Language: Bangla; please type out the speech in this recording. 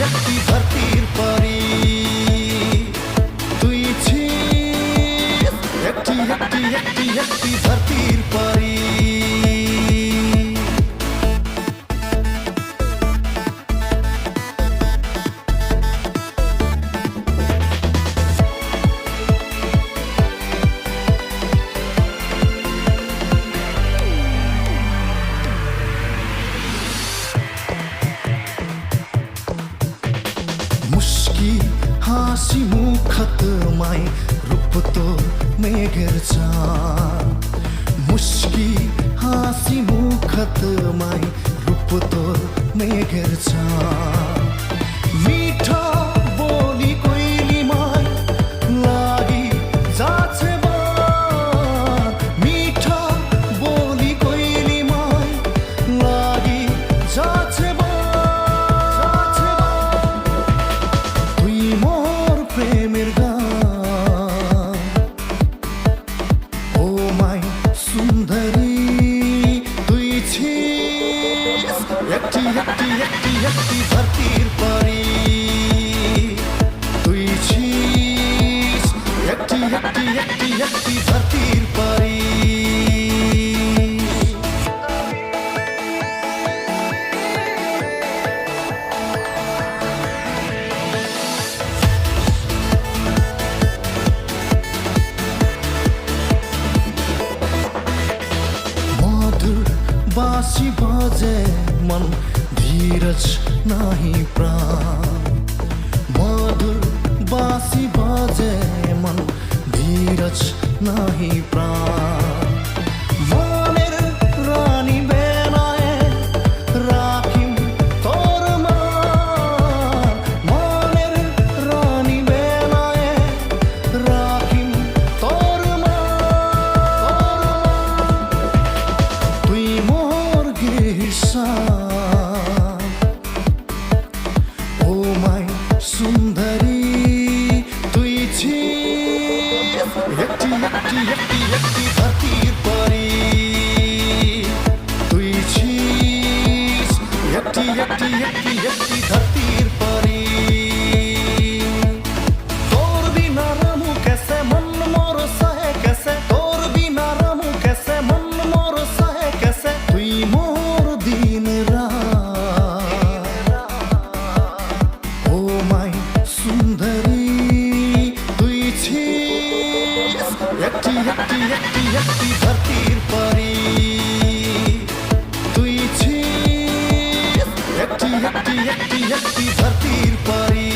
একটি ধরতির পারি তুই ছিস একটি একটি একটি একটি ধরতির পারি মুস্কি হাসি মুখত মাই রূপ তোর মেঘের চাঁদ মুস্কি হাসি মুখত মাই রূপ তোর মেঘের চাঁদ মিঠা বলি কইলি মাই লাগি যাচ্ছে বাদ মিঠা বলি কইলি মাই লাগি যাচ্ছে প্রেমের গান ও মাই সুন্দরী তুই ছিস একটি একটি একটি একটি ধরতির পারি তুই ছিস একটি একটি একটি একটি ধরতির পারি बांसी बाजे मन धीरज नाही प्राण मधुर बांसी बाजे मन धीरज नाही प्राण मनेर रानी बेनाए राखिम तोर मान मनेर रानी बेनाए राखिम तोर मान तुई ও মাই সুন্দরী তুই ছিস একটি একটি একটি একটি ধরতির পারি তুই ছিস একটি একটি একটি একটি ধরতির পারি তোর বিনা রামু কেসে মন মোর সহে কেসে তোর বিনা রামু কেসে মন মোর সহে কেসে তুই মোর দিন সুন্দরী তুই ছিস একটি একটি একটি একটি ধরতির পারি তুই ছিস একটি একটি একটি একটি ধরতির পারি